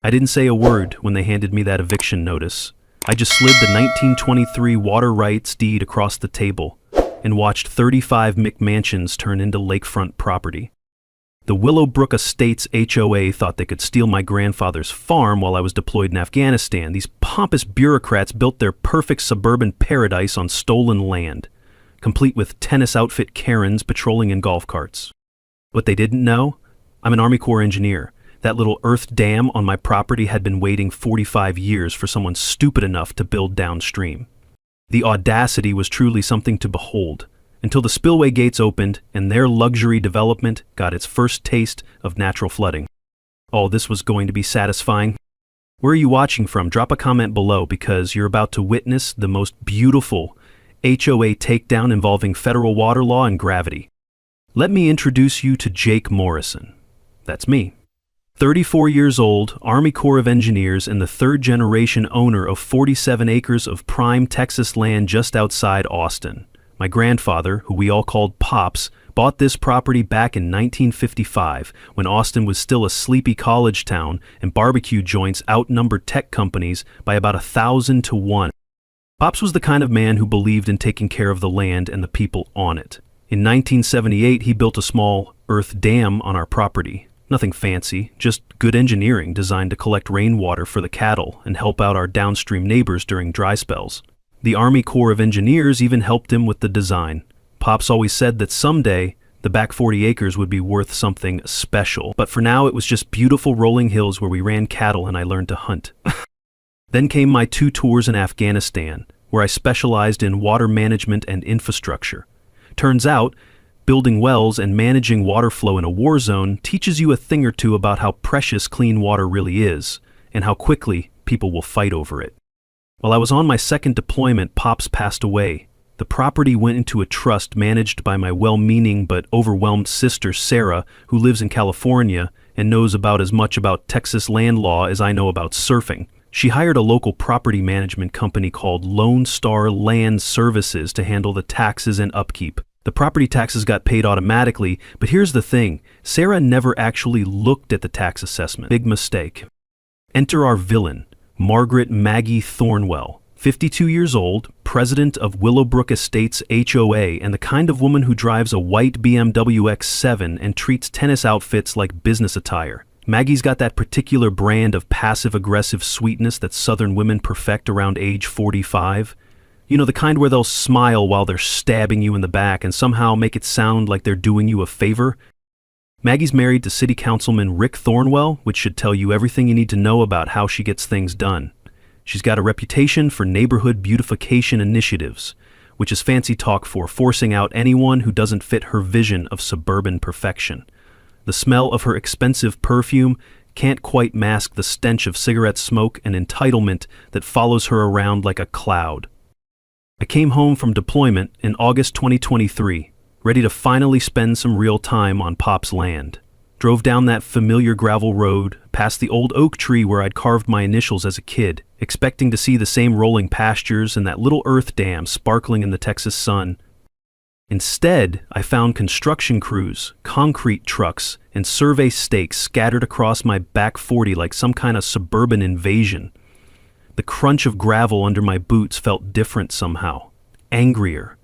I didn't say a word when they handed me that eviction notice. I just slid the 1923 water rights deed across the table and watched 35 McMansions turn into lakefront property. The Willowbrook Estates HOA thought they could steal my grandfather's farm while I was deployed in Afghanistan. These pompous bureaucrats built their perfect suburban paradise on stolen land, complete with tennis outfit Karens patrolling in golf carts. What they didn't know? I'm an Army Corps engineer. That little earth dam on my property had been waiting 45 years for someone stupid enough to build downstream. The audacity was truly something to behold, until the spillway gates opened and their luxury development got its first taste of natural flooding. Oh, this was going to be satisfying. Where are you watching from? Drop a comment below because you're about to witness the most beautiful HOA takedown involving federal water law and gravity. Let me introduce you to Jake Morrison. That's me. 34 years old, Army Corps of Engineers, and the third-generation owner of 47 acres of prime Texas land just outside Austin. My grandfather, who we all called Pops, bought this property back in 1955 when Austin was still a sleepy college town and barbecue joints outnumbered tech companies by about 1,000 to 1. Pops was the kind of man who believed in taking care of the land and the people on it. In 1978, he built a small earth dam on our property. Nothing fancy, just good engineering designed to collect rainwater for the cattle and help out our downstream neighbors during dry spells. The Army Corps of Engineers even helped him with the design. Pops always said that someday the back 40 acres would be worth something special, but for now it was just beautiful rolling hills where we ran cattle and I learned to hunt. Then came my 2 tours in Afghanistan, where I specialized in water management and infrastructure. Turns out, building wells and managing water flow in a war zone teaches you a thing or two about how precious clean water really is, and how quickly people will fight over it. While I was on my second deployment, Pops passed away. The property went into a trust managed by my well-meaning but overwhelmed sister Sarah, who lives in California and knows about as much about Texas land law as I know about surfing. She hired a local property management company called Lone Star Land Services to handle the taxes and upkeep. The property taxes got paid automatically, but here's the thing, Sarah never actually looked at the tax assessment. Big mistake. Enter our villain, Margaret Maggie Thornwell, 52 years old, president of Willowbrook Estates HOA, and the kind of woman who drives a white BMW X7 and treats tennis outfits like business attire. Maggie's got that particular brand of passive-aggressive sweetness that Southern women perfect around age 45. You know, the kind where they'll smile while they're stabbing you in the back and somehow make it sound like they're doing you a favor. Maggie's married to City Councilman Rick Thornwell, which should tell you everything you need to know about how she gets things done. She's got a reputation for neighborhood beautification initiatives, which is fancy talk for forcing out anyone who doesn't fit her vision of suburban perfection. The smell of her expensive perfume can't quite mask the stench of cigarette smoke and entitlement that follows her around like a cloud. I came home from deployment in August 2023, ready to finally spend some real time on Pop's land. Drove down that familiar gravel road, past the old oak tree where I'd carved my initials as a kid, expecting to see the same rolling pastures and that little earth dam sparkling in the Texas sun. Instead, I found construction crews, concrete trucks, and survey stakes scattered across my back 40 like some kind of suburban invasion. The crunch of gravel under my boots felt different somehow, angrier.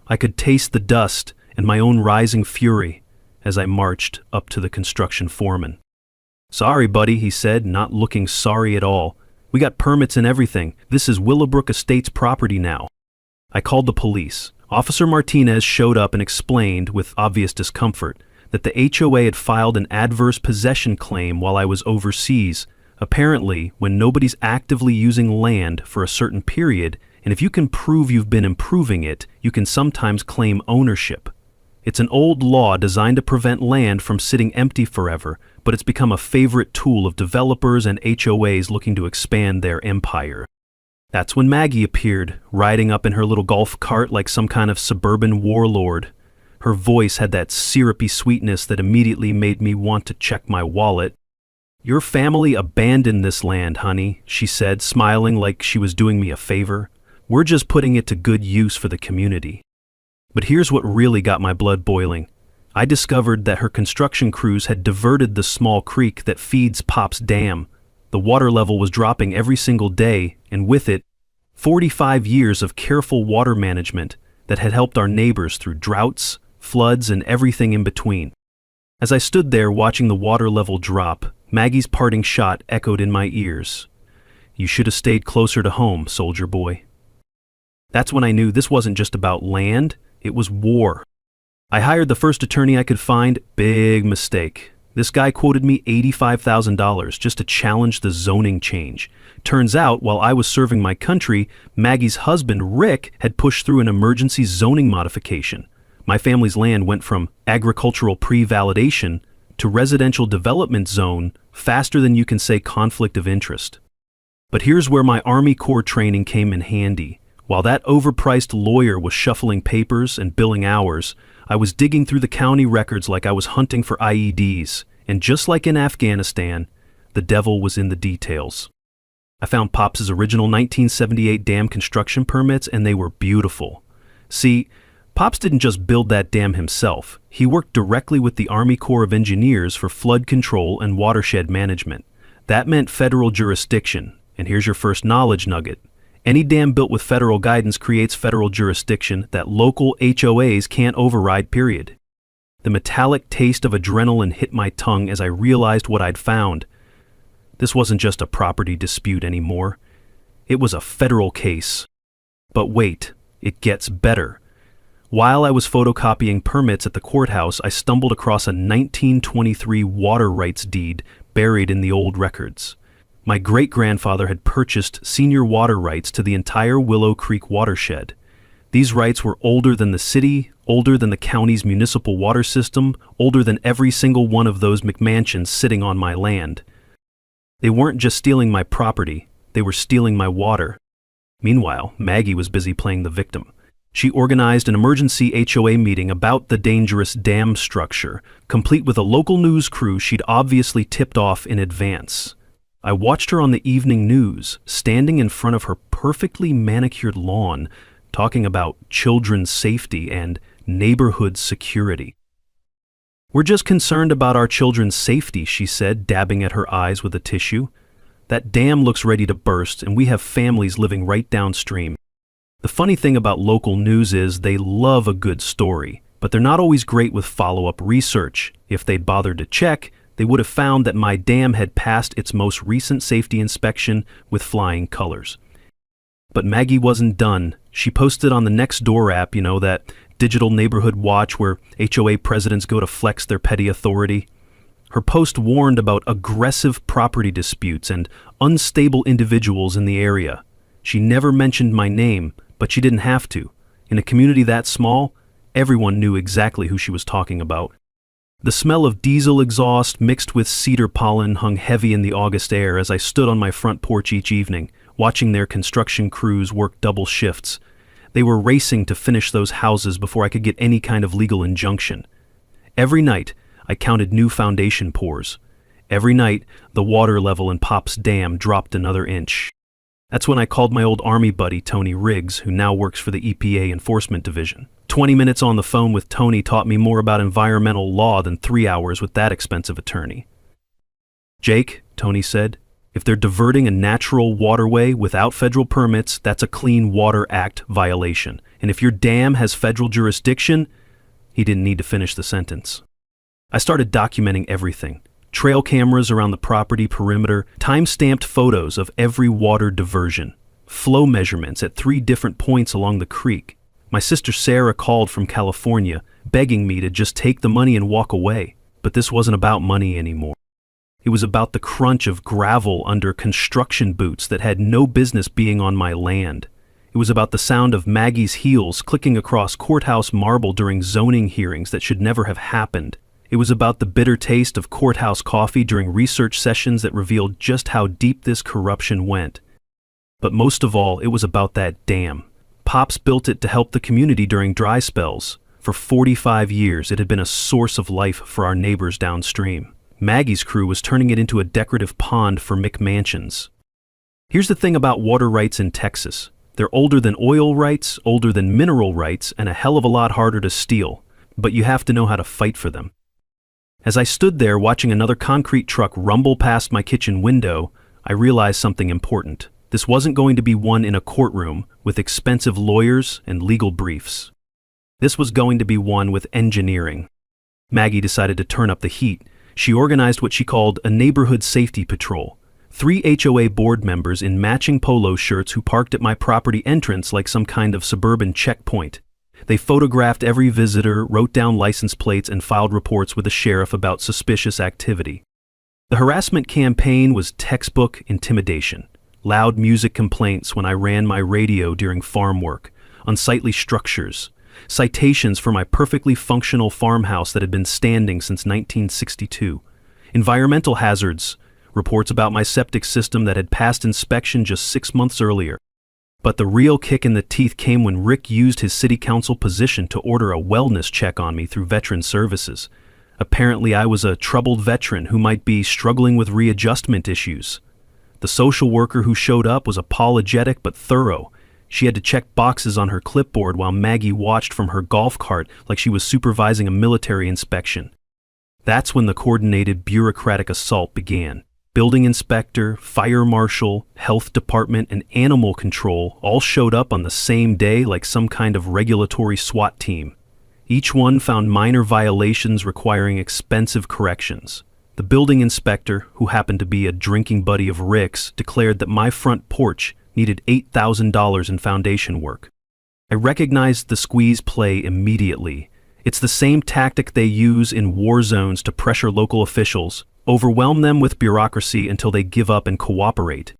I could taste the dust and my own rising fury as I marched up to the construction foreman. "Sorry, buddy," he said, not looking sorry at all. "We got permits and everything. This is Willowbrook Estates property now." I called the police. Officer Martinez showed up and explained, with obvious discomfort, that the HOA had filed an adverse possession claim while I was overseas. Apparently, when nobody's actively using land for a certain period, and if you can prove you've been improving it, you can sometimes claim ownership. It's an old law designed to prevent land from sitting empty forever, but it's become a favorite tool of developers and HOAs looking to expand their empire. That's when Maggie appeared, riding up in her little golf cart like some kind of suburban warlord. Her voice had that syrupy sweetness that immediately made me want to check my wallet. "Your family abandoned this land, honey," she said, smiling like she was doing me a favor. "We're just putting it to good use for the community." But here's what really got my blood boiling. I discovered that her construction crews had diverted the small creek that feeds Pop's dam. The water level was dropping every single day, and with it, 45 years of careful water management that had helped our neighbors through droughts, floods, and everything in between. As I stood there watching the water level drop, Maggie's parting shot echoed in my ears. "You should have stayed closer to home, soldier boy." That's when I knew this wasn't just about land, it was war. I hired the first attorney I could find. Big mistake. This guy quoted me $85,000 just to challenge the zoning change. Turns out, while I was serving my country, Maggie's husband, Rick, had pushed through an emergency zoning modification. My family's land went from agricultural pre-validation to residential development zone faster than you can say conflict of interest. But here's where my Army Corps training came in handy. While that overpriced lawyer was shuffling papers and billing hours, I was digging through the county records like I was hunting for IEDs, and just like in Afghanistan, the devil was in the details. I found Pops' original 1978 dam construction permits, and they were beautiful. See, Pops didn't just build that dam himself. He worked directly with the Army Corps of Engineers for flood control and watershed management. That meant federal jurisdiction, and here's your first knowledge nugget. Any dam built with federal guidance creates federal jurisdiction that local HOAs can't override, period. The metallic taste of adrenaline hit my tongue as I realized what I'd found. This wasn't just a property dispute anymore. It was a federal case. But wait, it gets better. While I was photocopying permits at the courthouse, I stumbled across a 1923 water rights deed buried in the old records. My great-grandfather had purchased senior water rights to the entire Willow Creek watershed. These rights were older than the city, older than the county's municipal water system, older than every single one of those McMansions sitting on my land. They weren't just stealing my property, they were stealing my water. Meanwhile, Maggie was busy playing the victim. She organized an emergency HOA meeting about the dangerous dam structure, complete with a local news crew she'd obviously tipped off in advance. I watched her on the evening news, standing in front of her perfectly manicured lawn, talking about children's safety and neighborhood security. "We're just concerned about our children's safety," she said, dabbing at her eyes with a tissue. "That dam looks ready to burst, and we have families living right downstream." The funny thing about local news is they love a good story, but they're not always great with follow-up research. If they'd bothered to check, they would have found that my dam had passed its most recent safety inspection with flying colors. But Maggie wasn't done. She posted on the Nextdoor app, that digital neighborhood watch where HOA presidents go to flex their petty authority. Her post warned about aggressive property disputes and unstable individuals in the area. She never mentioned my name, but she didn't have to. In a community that small, everyone knew exactly who she was talking about. The smell of diesel exhaust mixed with cedar pollen hung heavy in the August air as I stood on my front porch each evening, watching their construction crews work double shifts. They were racing to finish those houses before I could get any kind of legal injunction. Every night, I counted new foundation pours. Every night, the water level in Pop's dam dropped another inch. That's when I called my old Army buddy, Tony Riggs, who now works for the EPA Enforcement Division. 20 minutes on the phone with Tony taught me more about environmental law than 3 hours with that expensive attorney. "Jake," Tony said, "if they're diverting a natural waterway without federal permits, that's a Clean Water Act violation. And if your dam has federal jurisdiction," he didn't need to finish the sentence. I started documenting everything. Trail cameras around the property perimeter, time-stamped photos of every water diversion, flow measurements at 3 different points along the creek. My sister Sarah called from California, begging me to just take the money and walk away. But this wasn't about money anymore. It was about the crunch of gravel under construction boots that had no business being on my land. It was about the sound of Maggie's heels clicking across courthouse marble during zoning hearings that should never have happened. It was about the bitter taste of courthouse coffee during research sessions that revealed just how deep this corruption went. But most of all, it was about that dam. Pops built it to help the community during dry spells. For 45 years, it had been a source of life for our neighbors downstream. Maggie's crew was turning it into a decorative pond for McMansions. Here's the thing about water rights in Texas. They're older than oil rights, older than mineral rights, and a hell of a lot harder to steal. But you have to know how to fight for them. As I stood there watching another concrete truck rumble past my kitchen window, I realized something important. This wasn't going to be one in a courtroom with expensive lawyers and legal briefs. This was going to be one with engineering. Maggie decided to turn up the heat. She organized what she called a neighborhood safety patrol. 3 HOA board members in matching polo shirts who parked at my property entrance like some kind of suburban checkpoint. They photographed every visitor, wrote down license plates, and filed reports with the sheriff about suspicious activity. The harassment campaign was textbook intimidation. Loud music complaints when I ran my radio during farm work, unsightly structures, citations for my perfectly functional farmhouse that had been standing since 1962, environmental hazards, reports about my septic system that had passed inspection just 6 months earlier. But the real kick in the teeth came when Rick used his city council position to order a wellness check on me through Veteran Services. Apparently I was a troubled veteran who might be struggling with readjustment issues. The social worker who showed up was apologetic but thorough. She had to check boxes on her clipboard while Maggie watched from her golf cart like she was supervising a military inspection. That's when the coordinated bureaucratic assault began. Building inspector, fire marshal, health department, and animal control all showed up on the same day like some kind of regulatory SWAT team. Each one found minor violations requiring expensive corrections. The building inspector, who happened to be a drinking buddy of Rick's, declared that my front porch needed $8,000 in foundation work. I recognized the squeeze play immediately. It's the same tactic they use in war zones to pressure local officials, overwhelm them with bureaucracy until they give up and cooperate.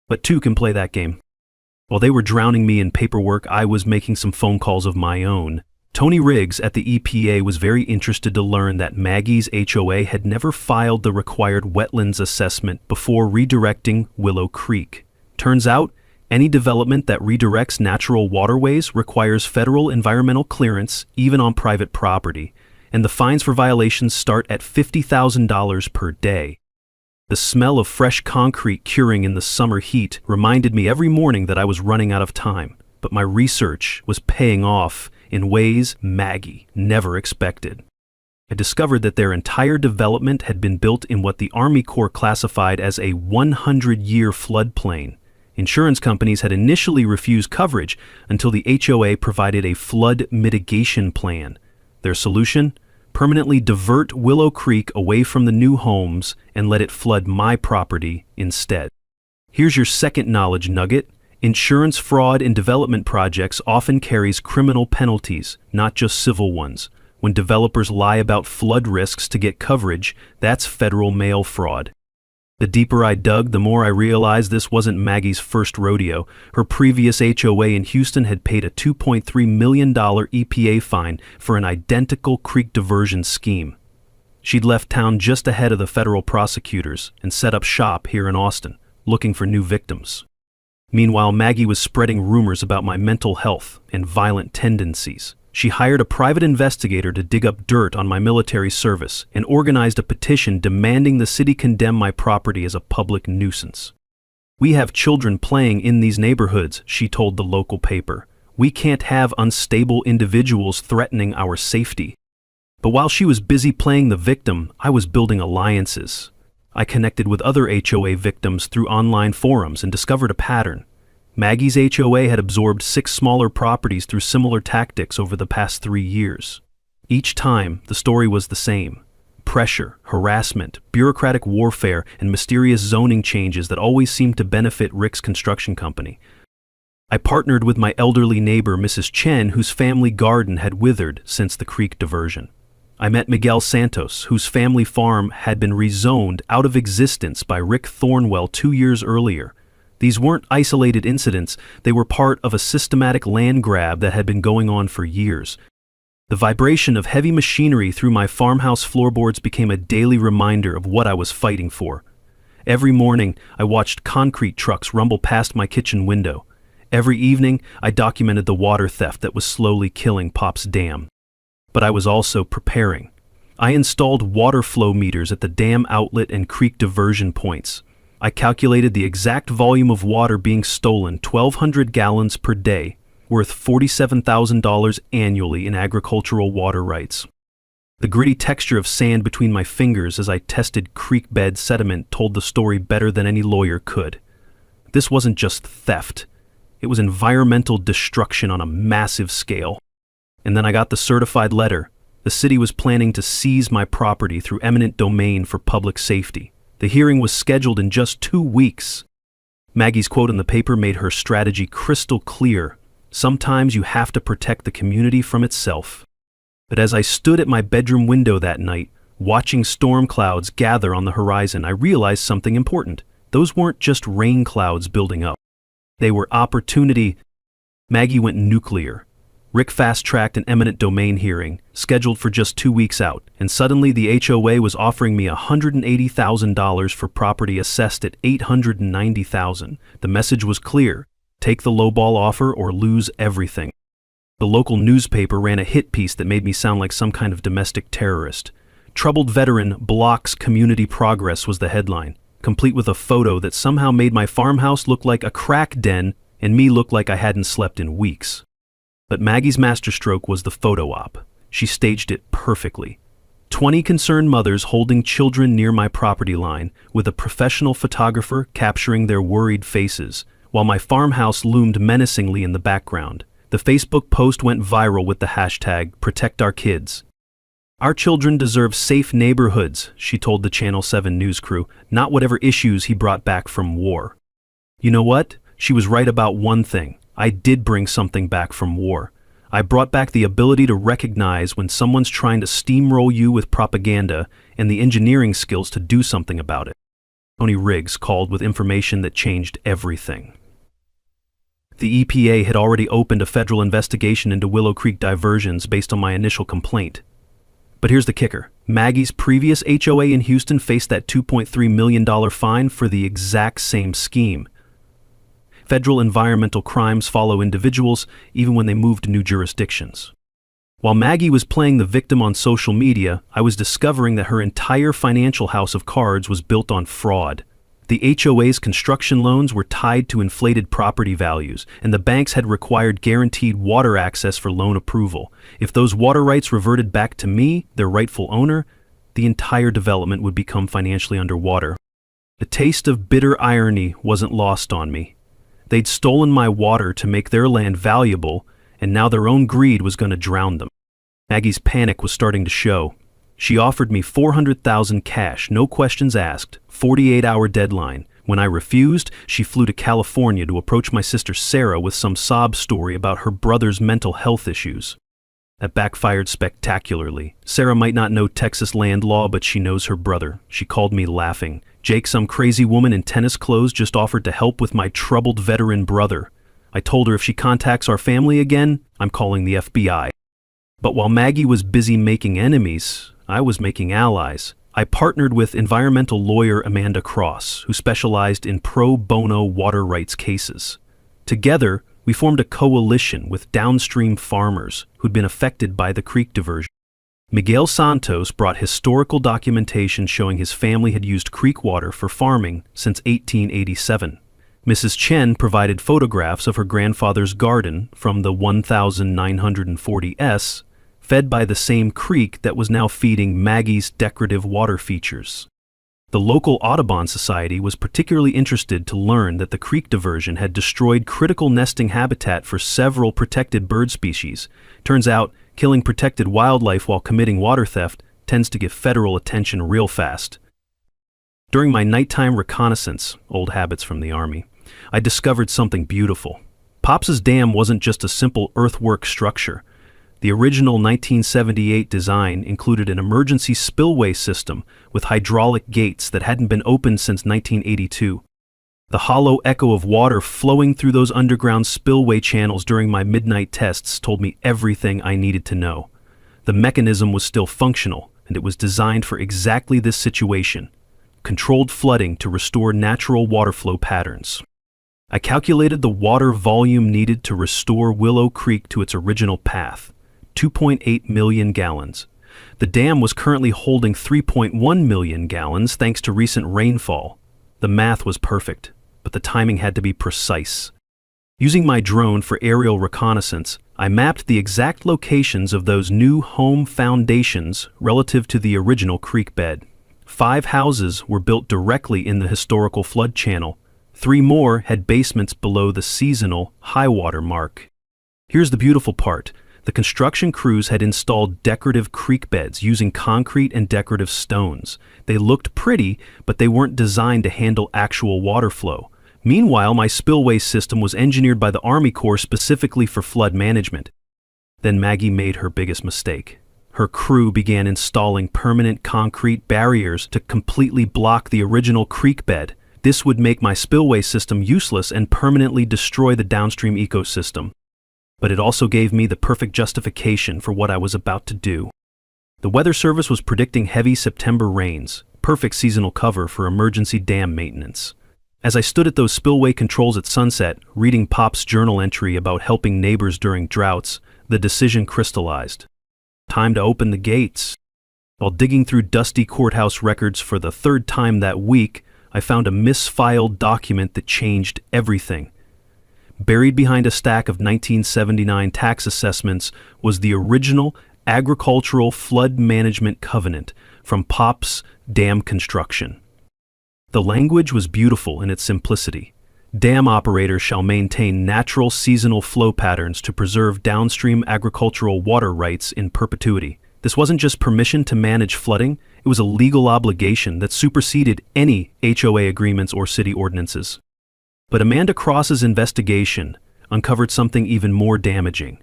But two can play that game. While they were drowning me in paperwork, I was making some phone calls of my own. Tony Riggs at the EPA was very interested to learn that Maggie's HOA had never filed the required wetlands assessment before redirecting Willow Creek. Turns out, any development that redirects natural waterways requires federal environmental clearance even on private property, and the fines for violations start at $50,000 per day. The smell of fresh concrete curing in the summer heat reminded me every morning that I was running out of time, but my research was paying off in ways Maggie never expected. I discovered that their entire development had been built in what the Army Corps classified as a 100-year floodplain. Insurance companies had initially refused coverage until the HOA provided a flood mitigation plan. Their solution? Permanently divert Willow Creek away from the new homes and let it flood my property instead. Here's your second knowledge nugget. Insurance fraud in development projects often carries criminal penalties, not just civil ones. When developers lie about flood risks to get coverage, that's federal mail fraud. The deeper I dug, the more I realized this wasn't Maggie's first rodeo. Her previous HOA in Houston had paid a $2.3 million EPA fine for an identical creek diversion scheme. She'd left town just ahead of the federal prosecutors and set up shop here in Austin, looking for new victims. Meanwhile, Maggie was spreading rumors about my mental health and violent tendencies. She hired a private investigator to dig up dirt on my military service and organized a petition demanding the city condemn my property as a public nuisance. "We have children playing in these neighborhoods," she told the local paper. "We can't have unstable individuals threatening our safety." But while she was busy playing the victim, I was building alliances. I connected with other HOA victims through online forums and discovered a pattern. Maggie's HOA had absorbed 6 smaller properties through similar tactics over the past 3 years. Each time, the story was the same. Pressure, harassment, bureaucratic warfare, and mysterious zoning changes that always seemed to benefit Rick's construction company. I partnered with my elderly neighbor, Mrs. Chen, whose family garden had withered since the creek diversion. I met Miguel Santos, whose family farm had been rezoned out of existence by Rick Thornwell 2 years earlier. These weren't isolated incidents, they were part of a systematic land grab that had been going on for years. The vibration of heavy machinery through my farmhouse floorboards became a daily reminder of what I was fighting for. Every morning, I watched concrete trucks rumble past my kitchen window. Every evening, I documented the water theft that was slowly killing Pop's Dam. But I was also preparing. I installed water flow meters at the dam outlet and creek diversion points. I calculated the exact volume of water being stolen, 1,200 gallons per day, worth $47,000 annually in agricultural water rights. The gritty texture of sand between my fingers as I tested creek bed sediment told the story better than any lawyer could. This wasn't just theft. It was environmental destruction on a massive scale. And then I got the certified letter. The city was planning to seize my property through eminent domain for public safety. The hearing was scheduled in just 2 weeks. Maggie's quote in the paper made her strategy crystal clear. Sometimes you have to protect the community from itself. But as I stood at my bedroom window that night, watching storm clouds gather on the horizon, I realized something important. Those weren't just rain clouds building up. They were opportunity. Maggie went nuclear. Rick fast-tracked an eminent domain hearing, scheduled for just 2 weeks out, and suddenly the HOA was offering me $180,000 for property assessed at $890,000. The message was clear: take the lowball offer or lose everything. The local newspaper ran a hit piece that made me sound like some kind of domestic terrorist. "Troubled Veteran Blocks Community Progress" was the headline, complete with a photo that somehow made my farmhouse look like a crack den and me look like I hadn't slept in weeks. But Maggie's masterstroke was the photo op. She staged it perfectly. 20 concerned mothers holding children near my property line, with a professional photographer capturing their worried faces, while my farmhouse loomed menacingly in the background. The Facebook post went viral with the hashtag #ProtectOurKids. "Our children deserve safe neighborhoods," she told the Channel 7 news crew, "not whatever issues he brought back from war." You know what? She was right about one thing. I did bring something back from war. I brought back the ability to recognize when someone's trying to steamroll you with propaganda and the engineering skills to do something about it. Tony Riggs called with information that changed everything. The EPA had already opened a federal investigation into Willow Creek diversions based on my initial complaint. But here's the kicker. Maggie's previous HOA in Houston faced that $2.3 million fine for the exact same scheme. Federal environmental crimes follow individuals even when they move to new jurisdictions. While Maggie was playing the victim on social media, I was discovering that her entire financial house of cards was built on fraud. The HOA's construction loans were tied to inflated property values, and the banks had required guaranteed water access for loan approval. If those water rights reverted back to me, their rightful owner, the entire development would become financially underwater. The taste of bitter irony wasn't lost on me. They'd stolen my water to make their land valuable, and now their own greed was going to drown them. Maggie's panic was starting to show. She offered me $400,000 cash, no questions asked, 48-hour deadline. When I refused, she flew to California to approach my sister Sarah with some sob story about her brother's mental health issues. That backfired spectacularly. Sarah might not know Texas land law, but she knows her brother. She called me laughing. Jake, some crazy woman in tennis clothes, just offered to help with my troubled veteran brother. I told her if she contacts our family again, I'm calling the FBI. But while Maggie was busy making enemies, I was making allies. I partnered with environmental lawyer Amanda Cross, who specialized in pro bono water rights cases. Together, we formed a coalition with downstream farmers who'd been affected by the creek diversion. Miguel Santos brought historical documentation showing his family had used creek water for farming since 1887. Mrs. Chen provided photographs of her grandfather's garden from the 1940s, fed by the same creek that was now feeding Maggie's decorative water features. The local Audubon Society was particularly interested to learn that the creek diversion had destroyed critical nesting habitat for several protected bird species. Turns out, killing protected wildlife while committing water theft tends to get federal attention real fast. During my nighttime reconnaissance, old habits from the Army, I discovered something beautiful. Pops's Dam wasn't just a simple earthwork structure. The original 1978 design included an emergency spillway system with hydraulic gates that hadn't been opened since 1982. The hollow echo of water flowing through those underground spillway channels during my midnight tests told me everything I needed to know. The mechanism was still functional, and it was designed for exactly this situation: controlled flooding to restore natural water flow patterns. I calculated the water volume needed to restore Willow Creek to its original path: 2.8 million gallons. The dam was currently holding 3.1 million gallons thanks to recent rainfall. The math was perfect, but the timing had to be precise. Using my drone for aerial reconnaissance, I mapped the exact locations of those new home foundations relative to the original creek bed. 5 houses were built directly in the historical flood channel. 3 more had basements below the seasonal high water mark. Here's the beautiful part. The construction crews had installed decorative creek beds using concrete and decorative stones. They looked pretty, but they weren't designed to handle actual water flow. Meanwhile, my spillway system was engineered by the Army Corps specifically for flood management. Then Maggie made her biggest mistake. Her crew began installing permanent concrete barriers to completely block the original creek bed. This would make my spillway system useless and permanently destroy the downstream ecosystem. But it also gave me the perfect justification for what I was about to do. The Weather Service was predicting heavy September rains, perfect seasonal cover for emergency dam maintenance. As I stood at those spillway controls at sunset, reading Pop's journal entry about helping neighbors during droughts, the decision crystallized. Time to open the gates. While digging through dusty courthouse records for the 3rd time that week, I found a misfiled document that changed everything. Buried behind a stack of 1979 tax assessments was the original Agricultural Flood Management Covenant from Pop's dam construction. The language was beautiful in its simplicity. Dam operators shall maintain natural seasonal flow patterns to preserve downstream agricultural water rights in perpetuity. This wasn't just permission to manage flooding, it was a legal obligation that superseded any HOA agreements or city ordinances. But Amanda Cross's investigation uncovered something even more damaging.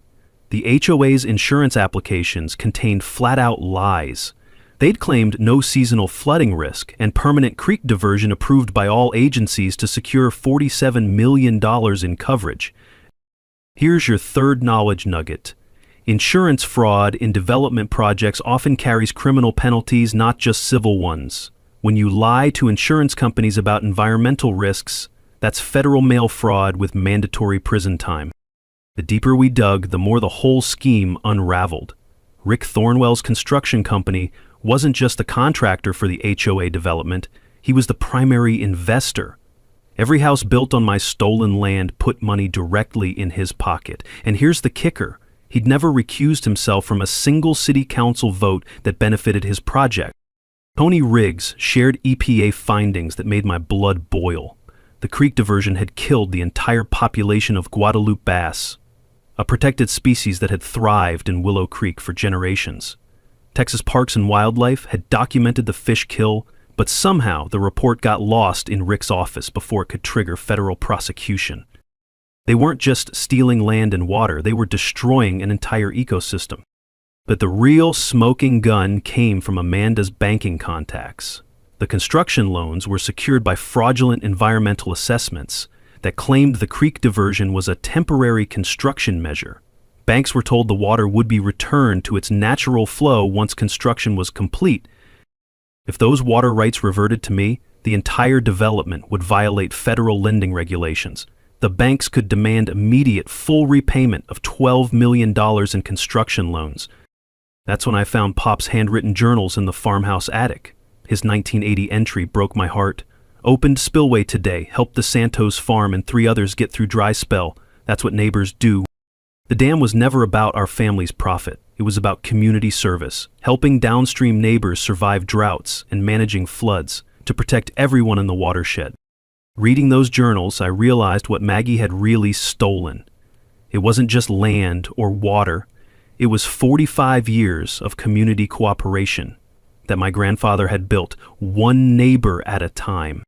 The HOA's insurance applications contained flat-out lies. They'd claimed no seasonal flooding risk and permanent creek diversion approved by all agencies to secure $47 million in coverage. Here's your 3rd knowledge nugget. Insurance fraud in development projects often carries criminal penalties, not just civil ones. When you lie to insurance companies about environmental risks, that's federal mail fraud with mandatory prison time. The deeper we dug, the more the whole scheme unraveled. Rick Thornwell's construction company wasn't just the contractor for the HOA development, he was the primary investor. Every house built on my stolen land put money directly in his pocket. And here's the kicker. He'd never recused himself from a single city council vote that benefited his project. Tony Riggs shared EPA findings that made my blood boil. The creek diversion had killed the entire population of Guadalupe bass, a protected species that had thrived in Willow Creek for generations. Texas Parks and Wildlife had documented the fish kill, but somehow the report got lost in Rick's office before it could trigger federal prosecution. They weren't just stealing land and water, they were destroying an entire ecosystem. But the real smoking gun came from Amanda's banking contacts. The construction loans were secured by fraudulent environmental assessments that claimed the creek diversion was a temporary construction measure. Banks were told the water would be returned to its natural flow once construction was complete. If those water rights reverted to me, the entire development would violate federal lending regulations. The banks could demand immediate full repayment of $12 million in construction loans. That's when I found Pop's handwritten journals in the farmhouse attic. His 1980 entry broke my heart. Opened spillway today, helped the Santos farm and 3 others get through dry spell. That's what neighbors do. The dam was never about our family's profit. It was about community service, helping downstream neighbors survive droughts and managing floods to protect everyone in the watershed. Reading those journals, I realized what Maggie had really stolen. It wasn't just land or water. It was 45 years of community cooperation that my grandfather had built, one neighbor at a time.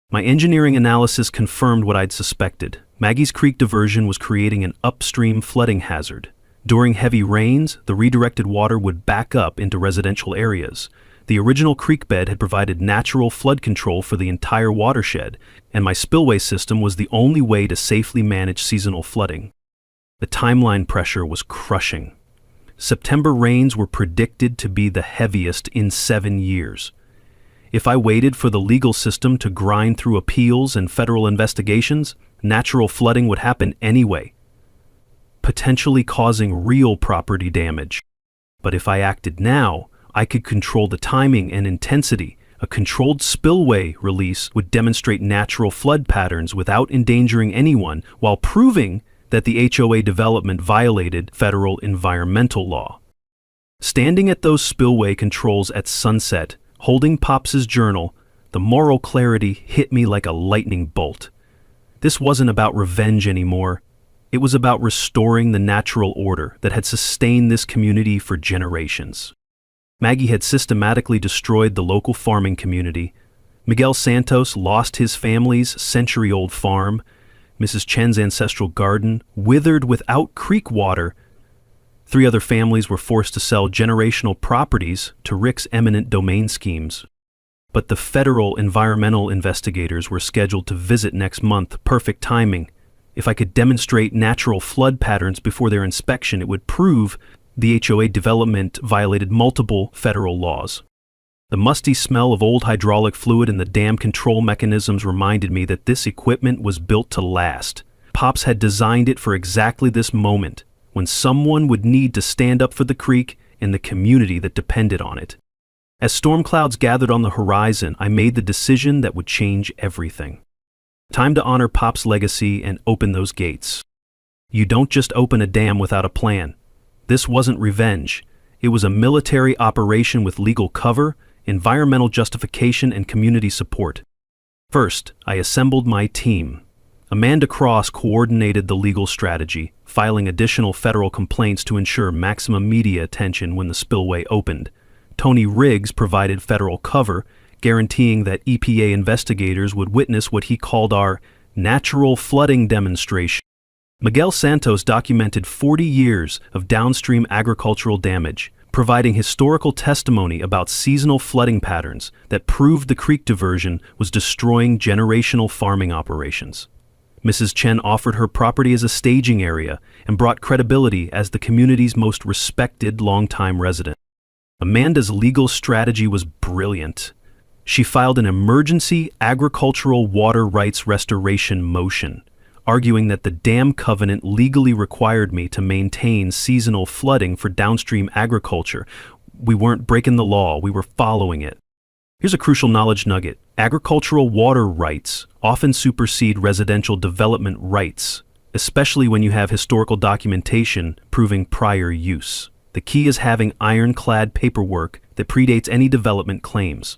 My engineering analysis confirmed what I'd suspected. Maggie's creek diversion was creating an upstream flooding hazard. During heavy rains, the redirected water would back up into residential areas. The original creek bed had provided natural flood control for the entire watershed, and my spillway system was the only way to safely manage seasonal flooding. The timeline pressure was crushing. September rains were predicted to be the heaviest in 7 years. If I waited for the legal system to grind through appeals and federal investigations, natural flooding would happen anyway, potentially causing real property damage. But if I acted now, I could control the timing and intensity. A controlled spillway release would demonstrate natural flood patterns without endangering anyone, while proving that the HOA development violated federal environmental law. Standing at those spillway controls at sunset, holding Pops's journal, the moral clarity hit me like a lightning bolt. This wasn't about revenge anymore. It was about restoring the natural order that had sustained this community for generations. Maggie had systematically destroyed the local farming community. Miguel Santos lost his family's century-old farm. Mrs. Chen's ancestral garden withered without creek water. 3 other families were forced to sell generational properties to Rick's eminent domain schemes. But the federal environmental investigators were scheduled to visit next month. Perfect timing. If I could demonstrate natural flood patterns before their inspection, it would prove the HOA development violated multiple federal laws. The musty smell of old hydraulic fluid and the dam control mechanisms reminded me that this equipment was built to last. Pops had designed it for exactly this moment, when someone would need to stand up for the creek and the community that depended on it. As storm clouds gathered on the horizon, I made the decision that would change everything. Time to honor Pop's legacy and open those gates. You don't just open a dam without a plan. This wasn't revenge. It was a military operation with legal cover, environmental justification, and community support. First, I assembled my team. Amanda Cross coordinated the legal strategy, filing additional federal complaints to ensure maximum media attention when the spillway opened. Tony Riggs provided federal cover, guaranteeing that EPA investigators would witness what he called our natural flooding demonstration. Miguel Santos documented 40 years of downstream agricultural damage, providing historical testimony about seasonal flooding patterns that proved the creek diversion was destroying generational farming operations. Mrs. Chen offered her property as a staging area and brought credibility as the community's most respected longtime resident. Amanda's legal strategy was brilliant. She filed an emergency agricultural water rights restoration motion, arguing that the dam covenant legally required me to maintain seasonal flooding for downstream agriculture. We weren't breaking the law, we were following it. Here's a crucial knowledge nugget. Agricultural water rights often supersede residential development rights, especially when you have historical documentation proving prior use. The key is having ironclad paperwork that predates any development claims.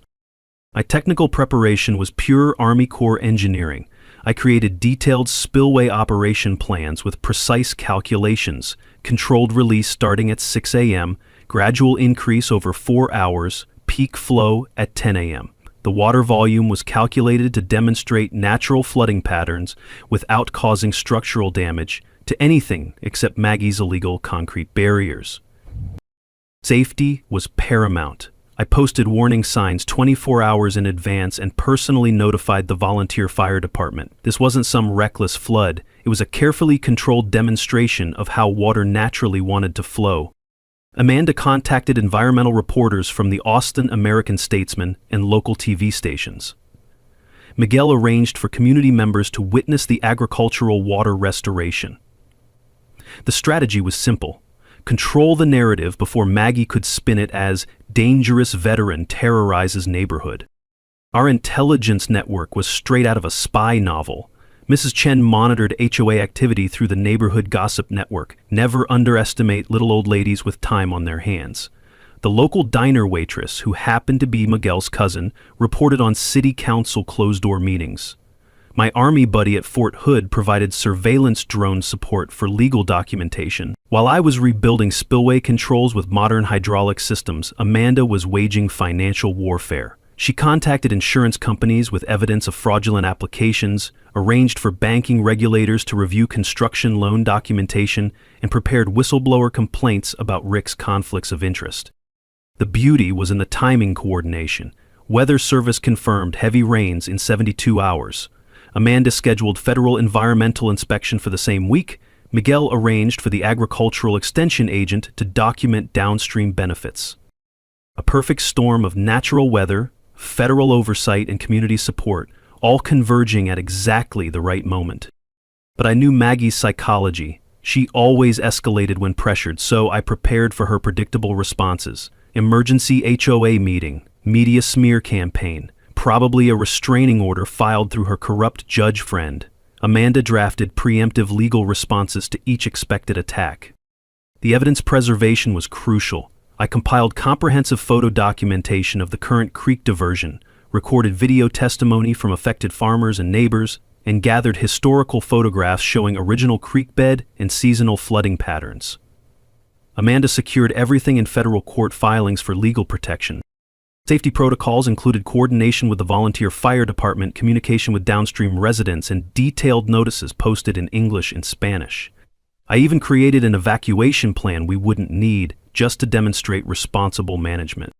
My technical preparation was pure Army Corps engineering. I created detailed spillway operation plans with precise calculations, controlled release starting at 6 a.m., gradual increase over 4 hours, peak flow at 10 a.m. The water volume was calculated to demonstrate natural flooding patterns without causing structural damage to anything except Maggie's illegal concrete barriers. Safety was paramount. I posted warning signs 24 hours in advance and personally notified the volunteer fire department. This wasn't some reckless flood. It was a carefully controlled demonstration of how water naturally wanted to flow. Amanda contacted environmental reporters from the Austin American-Statesman and local TV stations. Miguel arranged for community members to witness the agricultural water restoration. The strategy was simple. Control the narrative before Maggie could spin it as dangerous veteran terrorizes neighborhood. Our intelligence network was straight out of a spy novel. Mrs. Chen monitored HOA activity through the neighborhood gossip network. Never underestimate little old ladies with time on their hands. The local diner waitress, who happened to be Miguel's cousin, reported on city council closed-door meetings. My Army buddy at Fort Hood provided surveillance drone support for legal documentation. While I was rebuilding spillway controls with modern hydraulic systems, Amanda was waging financial warfare. She contacted insurance companies with evidence of fraudulent applications, arranged for banking regulators to review construction loan documentation, and prepared whistleblower complaints about Rick's conflicts of interest. The beauty was in the timing coordination. Weather Service confirmed heavy rains in 72 hours. Amanda scheduled federal environmental inspection for the same week. Miguel arranged for the agricultural extension agent to document downstream benefits. A perfect storm of natural weather, federal oversight, and community support, all converging at exactly the right moment. But I knew Maggie's psychology. She always escalated when pressured, so I prepared for her predictable responses. Emergency HOA meeting, media smear campaign, probably a restraining order filed through her corrupt judge friend. Amanda drafted preemptive legal responses to each expected attack. The evidence preservation was crucial. I compiled comprehensive photo documentation of the current creek diversion, recorded video testimony from affected farmers and neighbors, and gathered historical photographs showing original creek bed and seasonal flooding patterns. Amanda secured everything in federal court filings for legal protection. Safety protocols included coordination with the volunteer fire department, communication with downstream residents, and detailed notices posted in English and Spanish. I even created an evacuation plan we wouldn't need, just to demonstrate responsible management.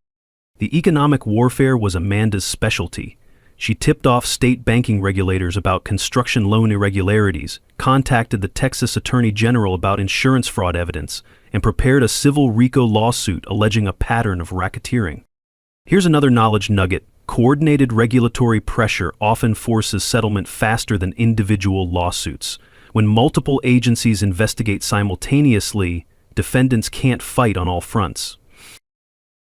The economic warfare was Amanda's specialty. She tipped off state banking regulators about construction loan irregularities, contacted the Texas Attorney General about insurance fraud evidence, and prepared a civil RICO lawsuit alleging a pattern of racketeering. Here's another knowledge nugget. Coordinated regulatory pressure often forces settlement faster than individual lawsuits. When multiple agencies investigate simultaneously, defendants can't fight on all fronts.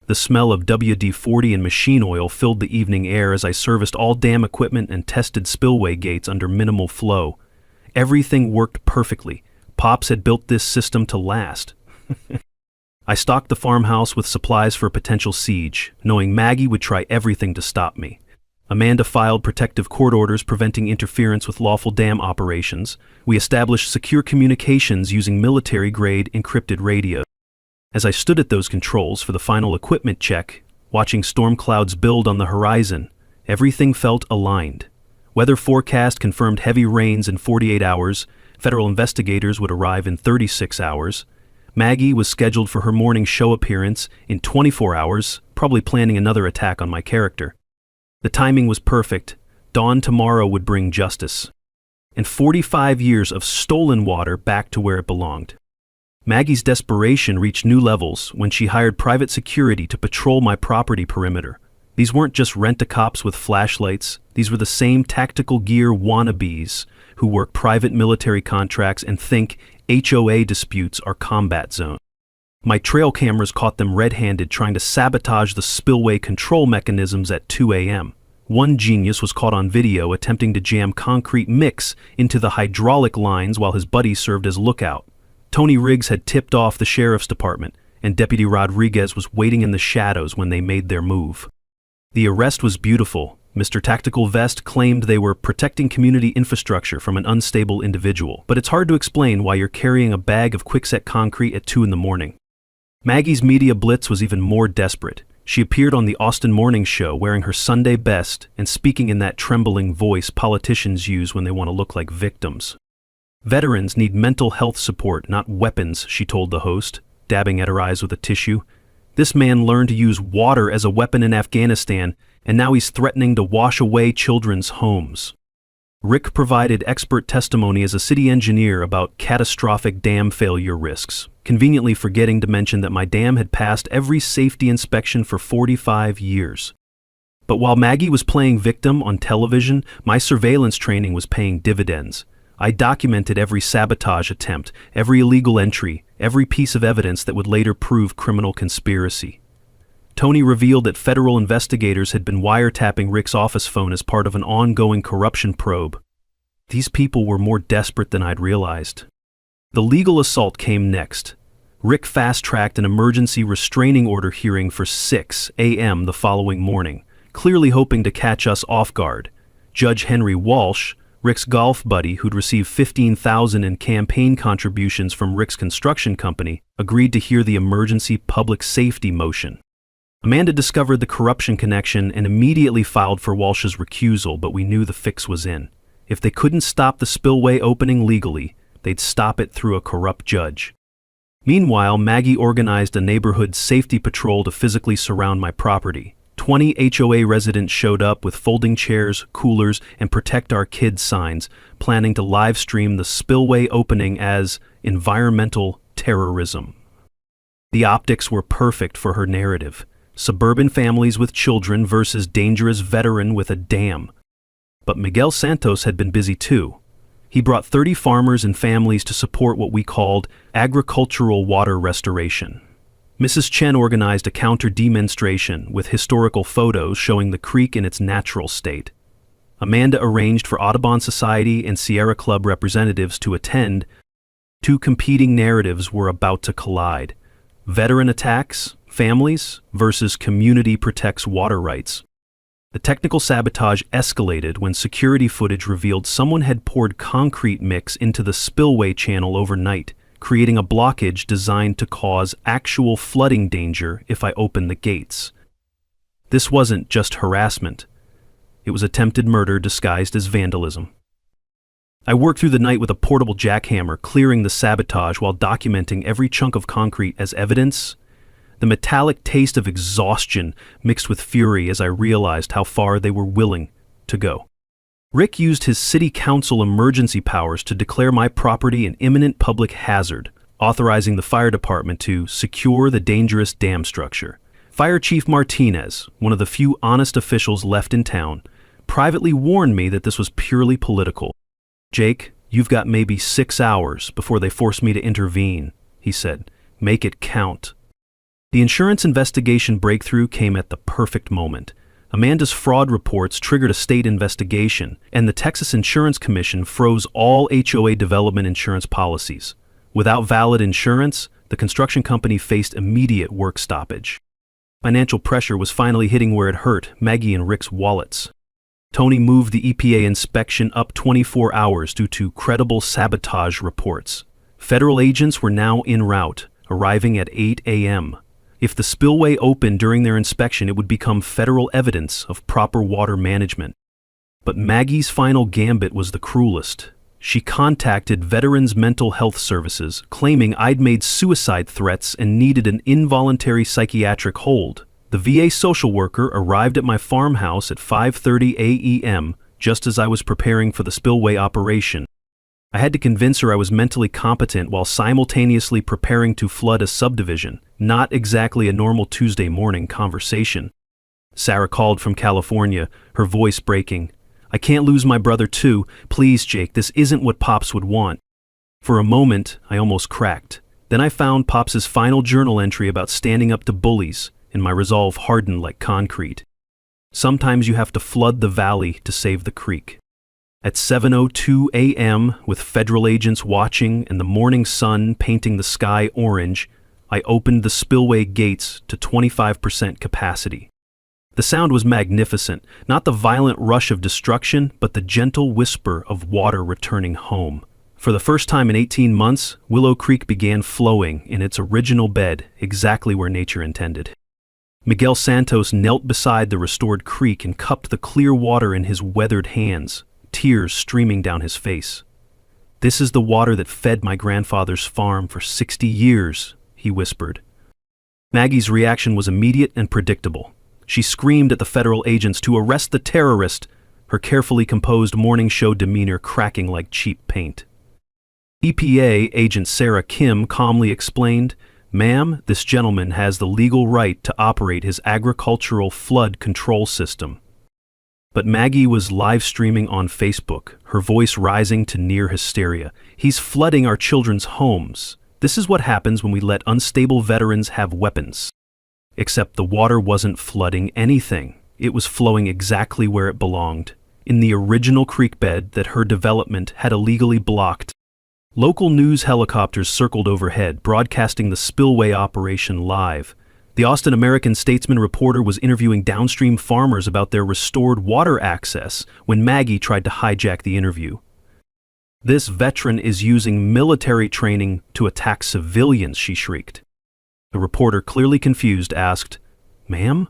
The smell of WD-40 and machine oil filled the evening air as I serviced all dam equipment and tested spillway gates under minimal flow. Everything worked perfectly. Pops had built this system to last. I stocked the farmhouse with supplies for a potential siege, knowing Maggie would try everything to stop me. Amanda filed protective court orders preventing interference with lawful dam operations. We established secure communications using military-grade encrypted radios. As I stood at those controls for the final equipment check, watching storm clouds build on the horizon, everything felt aligned. Weather forecast confirmed heavy rains in 48 hours. Federal investigators would arrive in 36 hours. Maggie was scheduled for her morning show appearance in 24 hours, probably planning another attack on my character. The timing was perfect. Dawn tomorrow would bring justice. And 45 years of stolen water back to where it belonged. Maggie's desperation reached new levels when she hired private security to patrol my property perimeter. These weren't just rent-a-cops with flashlights. These were the same tactical gear wannabes who work private military contracts and think HOA disputes are combat zones. My trail cameras caught them red-handed trying to sabotage the spillway control mechanisms at 2 a.m. One genius was caught on video attempting to jam concrete mix into the hydraulic lines while his buddy served as lookout. Tony Riggs had tipped off the sheriff's department, and Deputy Rodriguez was waiting in the shadows when they made their move. The arrest was beautiful. Mr. Tactical Vest claimed they were protecting community infrastructure from an unstable individual, but it's hard to explain why you're carrying a bag of quickset concrete at 2 a.m. Maggie's media blitz was even more desperate. She appeared on the Austin Morning Show wearing her Sunday best and speaking in that trembling voice politicians use when they want to look like victims. Veterans need mental health support, not weapons, she told the host, dabbing at her eyes with a tissue. This man learned to use water as a weapon in Afghanistan, and now he's threatening to wash away children's homes. Rick provided expert testimony as a city engineer about catastrophic dam failure risks, conveniently forgetting to mention that my dam had passed every safety inspection for 45 years. But while Maggie was playing victim on television, my surveillance training was paying dividends. I documented every sabotage attempt, every illegal entry, every piece of evidence that would later prove criminal conspiracy. Tony revealed that federal investigators had been wiretapping Rick's office phone as part of an ongoing corruption probe. These people were more desperate than I'd realized. The legal assault came next. Rick fast-tracked an emergency restraining order hearing for 6 a.m. the following morning, clearly hoping to catch us off guard. Judge Henry Walsh, Rick's golf buddy who'd received $15,000 in campaign contributions from Rick's construction company, agreed to hear the emergency public safety motion. Amanda discovered the corruption connection and immediately filed for Walsh's recusal, but we knew the fix was in. If they couldn't stop the spillway opening legally, they'd stop it through a corrupt judge. Meanwhile, Maggie organized a neighborhood safety patrol to physically surround my property. 20 HOA residents showed up with folding chairs, coolers, and Protect Our Kids signs, planning to live stream the spillway opening as environmental terrorism. The optics were perfect for her narrative. Suburban families with children versus dangerous veteran with a dam. But Miguel Santos had been busy too. He brought 30 farmers and families to support what we called agricultural water restoration. Mrs. Chen organized a counter-demonstration with historical photos showing the creek in its natural state. Amanda arranged for Audubon Society and Sierra Club representatives to attend. Two competing narratives were about to collide: veteran attacks, families, versus community protects water rights. The technical sabotage escalated when security footage revealed someone had poured concrete mix into the spillway channel overnight, creating a blockage designed to cause actual flooding danger if I opened the gates. This wasn't just harassment. It was attempted murder disguised as vandalism. I worked through the night with a portable jackhammer, clearing the sabotage while documenting every chunk of concrete as evidence. The metallic taste of exhaustion mixed with fury as I realized how far they were willing to go. Rick used his city council emergency powers to declare my property an imminent public hazard, authorizing the fire department to secure the dangerous dam structure. Fire Chief Martinez, one of the few honest officials left in town, privately warned me that this was purely political. "Jake, you've got maybe 6 hours before they force me to intervene," he said. "Make it count." The insurance investigation breakthrough came at the perfect moment. Amanda's fraud reports triggered a state investigation, and the Texas Insurance Commission froze all HOA development insurance policies. Without valid insurance, the construction company faced immediate work stoppage. Financial pressure was finally hitting where it hurt: Maggie and Rick's wallets. Tony moved the EPA inspection up 24 hours due to credible sabotage reports. Federal agents were now en route, arriving at 8 a.m. If the spillway opened during their inspection, it would become federal evidence of proper water management. But Maggie's final gambit was the cruelest. She contacted Veterans Mental Health Services, claiming I'd made suicide threats and needed an involuntary psychiatric hold. The VA social worker arrived at my farmhouse at 5:30 a.m., just as I was preparing for the spillway operation. I had to convince her I was mentally competent while simultaneously preparing to flood a subdivision, not exactly a normal Tuesday morning conversation. Sarah called from California, her voice breaking. "I can't lose my brother too. Please, Jake, this isn't what Pops would want." For a moment, I almost cracked. Then I found Pops' final journal entry about standing up to bullies, and my resolve hardened like concrete. Sometimes you have to flood the valley to save the creek. At 7:02 a.m., with federal agents watching and the morning sun painting the sky orange, I opened the spillway gates to 25% capacity. The sound was magnificent, not the violent rush of destruction, but the gentle whisper of water returning home. For the first time in 18 months, Willow Creek began flowing in its original bed, exactly where nature intended. Miguel Santos knelt beside the restored creek and cupped the clear water in his weathered hands, tears streaming down his face. "This is the water that fed my grandfather's farm for 60 years, he whispered. Maggie's reaction was immediate and predictable. She screamed at the federal agents to arrest the terrorist, her carefully composed morning show demeanor cracking like cheap paint. EPA agent Sarah Kim calmly explained, "Ma'am, this gentleman has the legal right to operate his agricultural flood control system." But Maggie was live streaming on Facebook, her voice rising to near hysteria. "He's flooding our children's homes. This is what happens when we let unstable veterans have weapons." Except the water wasn't flooding anything. It was flowing exactly where it belonged, in the original creek bed that her development had illegally blocked. Local news helicopters circled overhead, broadcasting the spillway operation live. The Austin American-Statesman reporter was interviewing downstream farmers about their restored water access when Maggie tried to hijack the interview. "This veteran is using military training to attack civilians," she shrieked. The reporter, clearly confused, asked, "Ma'am,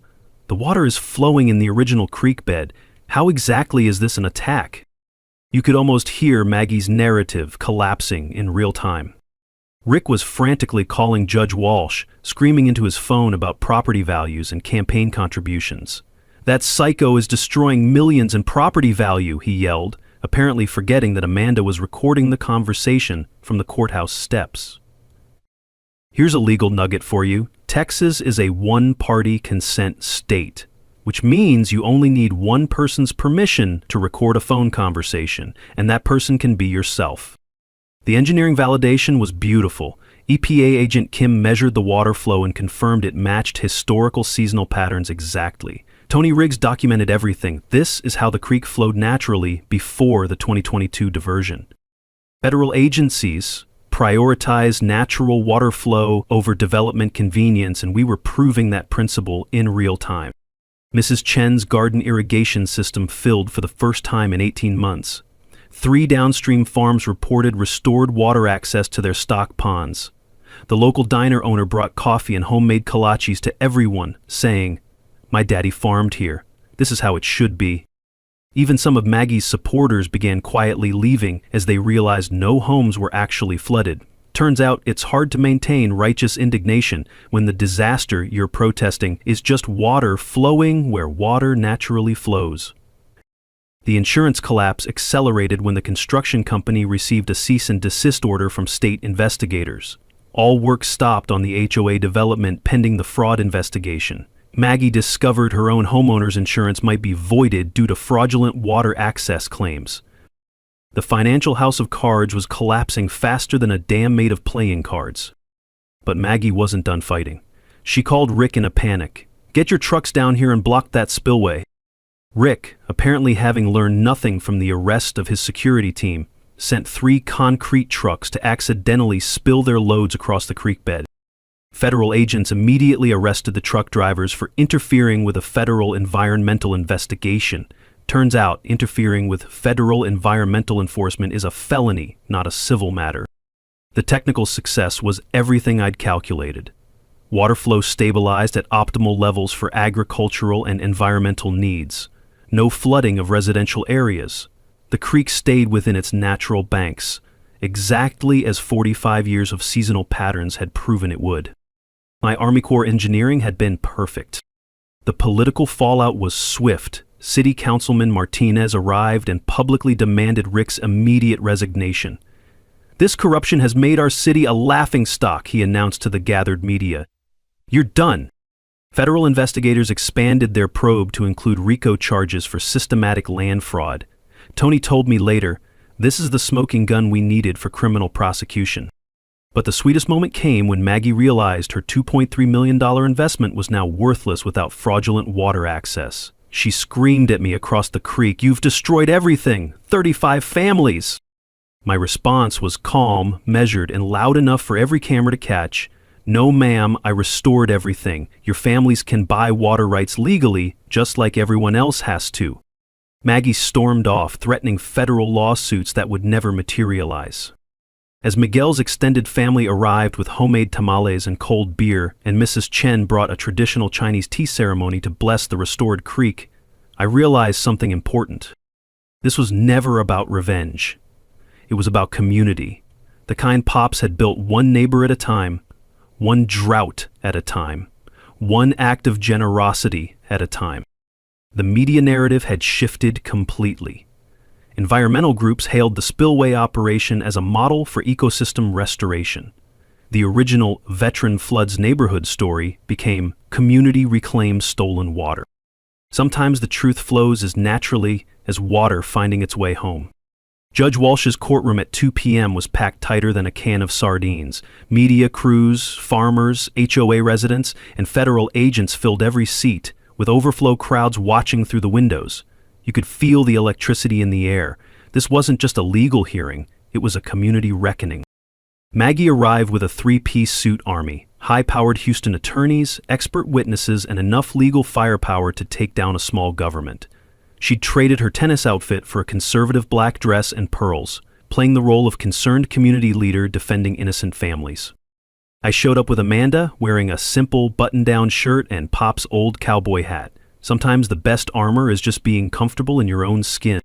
the water is flowing in the original creek bed. How exactly is this an attack?" You could almost hear Maggie's narrative collapsing in real time. Rick was frantically calling Judge Walsh, screaming into his phone about property values and campaign contributions. "That psycho is destroying millions in property value," he yelled, apparently forgetting that Amanda was recording the conversation from the courthouse steps. Here's a legal nugget for you. Texas is a one-party consent state, which means you only need one person's permission to record a phone conversation, and that person can be yourself. The engineering validation was beautiful. EPA agent Kim measured the water flow and confirmed it matched historical seasonal patterns exactly. Tony Riggs documented everything. This is how the creek flowed naturally before the 2022 diversion. Federal agencies prioritized natural water flow over development convenience, and we were proving that principle in real time. Mrs. Chen's garden irrigation system filled for the first time in 18 months. 3 downstream farms reported restored water access to their stock ponds. The local diner owner brought coffee and homemade kolaches to everyone, saying, "My daddy farmed here. This is how it should be." Even some of Maggie's supporters began quietly leaving as they realized no homes were actually flooded. Turns out it's hard to maintain righteous indignation when the disaster you're protesting is just water flowing where water naturally flows. The insurance collapse accelerated when the construction company received a cease and desist order from state investigators. All work stopped on the HOA development pending the fraud investigation. Maggie discovered her own homeowner's insurance might be voided due to fraudulent water access claims. The financial house of cards was collapsing faster than a dam made of playing cards. But Maggie wasn't done fighting. She called Rick in a panic. "Get your trucks down here and block that spillway." Rick, apparently having learned nothing from the arrest of his security team, sent 3 concrete trucks to accidentally spill their loads across the creek bed. Federal agents immediately arrested the truck drivers for interfering with a federal environmental investigation. Turns out, interfering with federal environmental enforcement is a felony, not a civil matter. The technical success was everything I'd calculated. Water flow stabilized at optimal levels for agricultural and environmental needs. No flooding of residential areas. The creek stayed within its natural banks, exactly as 45 years of seasonal patterns had proven it would. My Army Corps engineering had been perfect. The political fallout was swift. City Councilman Martinez arrived and publicly demanded Rick's immediate resignation. "This corruption has made our city a laughingstock," he announced to the gathered media. "You're done." Federal investigators expanded their probe to include RICO charges for systematic land fraud. Tony told me later, "This is the smoking gun we needed for criminal prosecution." But the sweetest moment came when Maggie realized her $2.3 million investment was now worthless without fraudulent water access. She screamed at me across the creek, "You've destroyed everything! 35 families!" My response was calm, measured, and loud enough for every camera to catch. "No, ma'am, I restored everything. Your families can buy water rights legally, just like everyone else has to." Maggie stormed off, threatening federal lawsuits that would never materialize. As Miguel's extended family arrived with homemade tamales and cold beer, and Mrs. Chen brought a traditional Chinese tea ceremony to bless the restored creek, I realized something important. This was never about revenge. It was about community, the kind Pops had built one neighbor at a time, one drought at a time, one act of generosity at a time. The media narrative had shifted completely. Environmental groups hailed the spillway operation as a model for ecosystem restoration. The original Veteran Floods neighborhood story became Community Reclaimed Stolen Water. Sometimes the truth flows as naturally as water finding its way home. Judge Walsh's courtroom at 2 p.m. was packed tighter than a can of sardines. Media crews, farmers, HOA residents, and federal agents filled every seat, with overflow crowds watching through the windows. You could feel the electricity in the air. This wasn't just a legal hearing, it was a community reckoning. Maggie arrived with a 3-piece suit army, high-powered Houston attorneys, expert witnesses, and enough legal firepower to take down a small government. She'd traded her tennis outfit for a conservative black dress and pearls, playing the role of concerned community leader defending innocent families. I showed up with Amanda, wearing a simple button-down shirt and Pop's old cowboy hat. Sometimes the best armor is just being comfortable in your own skin.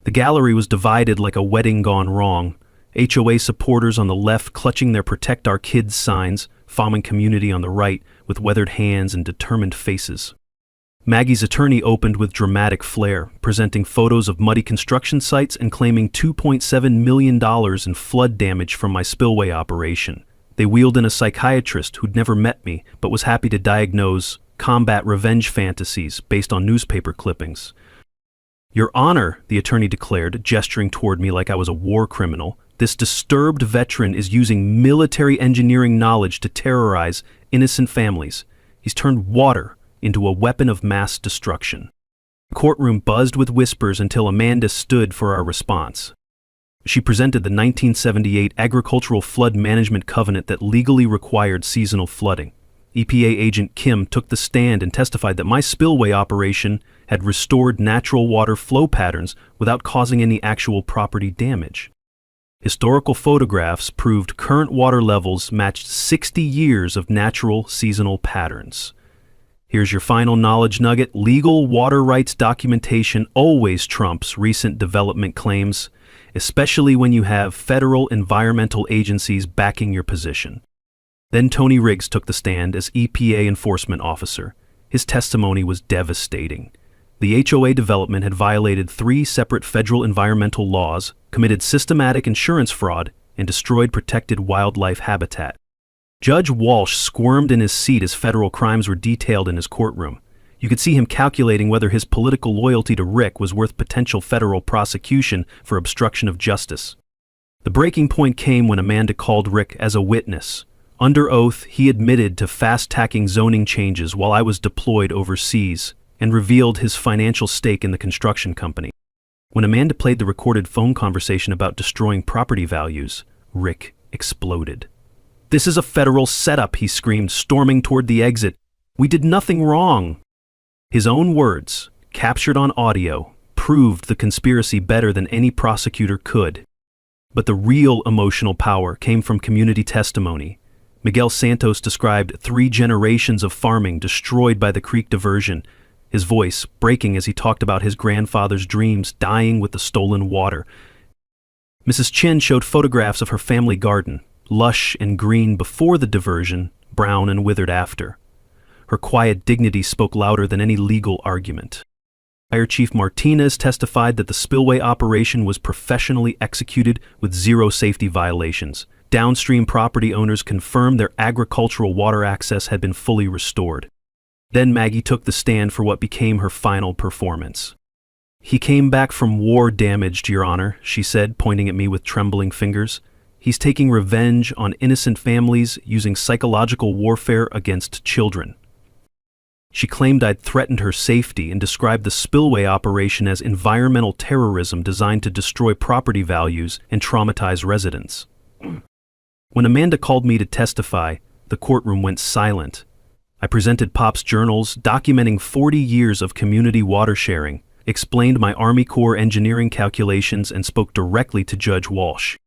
The gallery was divided like a wedding gone wrong. HOA supporters on the left clutching their Protect Our Kids signs, farming community on the right with weathered hands and determined faces. Maggie's attorney opened with dramatic flair, presenting photos of muddy construction sites and claiming $2.7 million in flood damage from my spillway operation. They wheeled in a psychiatrist who'd never met me but was happy to diagnose combat revenge fantasies based on newspaper clippings. "Your Honor," the attorney declared, gesturing toward me like I was a war criminal, "this disturbed veteran is using military engineering knowledge to terrorize innocent families. He's turned water into a weapon of mass destruction. The courtroom buzzed with whispers until Amanda stood for our response. She presented the 1978 Agricultural Flood Management Covenant that legally required seasonal flooding. EPA agent Kim took the stand and testified that my spillway operation had restored natural water flow patterns without causing any actual property damage. Historical photographs proved current water levels matched 60 years of natural seasonal patterns. Here's your final knowledge nugget. Legal water rights documentation always trumps recent development claims, especially when you have federal environmental agencies backing your position. Then Tony Riggs took the stand as EPA enforcement officer. His testimony was devastating. The HOA development had violated 3 separate federal environmental laws, committed systematic insurance fraud, and destroyed protected wildlife habitat. Judge Walsh squirmed in his seat as federal crimes were detailed in his courtroom. You could see him calculating whether his political loyalty to Rick was worth potential federal prosecution for obstruction of justice. The breaking point came when Amanda called Rick as a witness. Under oath, he admitted to fast-tracking zoning changes while I was deployed overseas and revealed his financial stake in the construction company. When Amanda played the recorded phone conversation about destroying property values, Rick exploded. "This is a federal setup," he screamed, storming toward the exit. "We did nothing wrong." His own words, captured on audio, proved the conspiracy better than any prosecutor could. But the real emotional power came from community testimony. Miguel Santos described 3 generations of farming destroyed by the creek diversion, his voice breaking as he talked about his grandfather's dreams dying with the stolen water. Mrs. Chin showed photographs of her family garden, lush and green before the diversion, brown and withered after. Her quiet dignity spoke louder than any legal argument. Fire Chief Martinez testified that the spillway operation was professionally executed with 0 safety violations. Downstream property owners confirmed their agricultural water access had been fully restored. Then Maggie took the stand for what became her final performance. "He came back from war damaged, Your Honor," she said, pointing at me with trembling fingers. "He's taking revenge on innocent families using psychological warfare against children." She claimed I'd threatened her safety and described the spillway operation as environmental terrorism designed to destroy property values and traumatize residents. When Amanda called me to testify, the courtroom went silent. I presented Pop's journals documenting 40 years of community water sharing, explained my Army Corps engineering calculations, and spoke directly to Judge Walsh.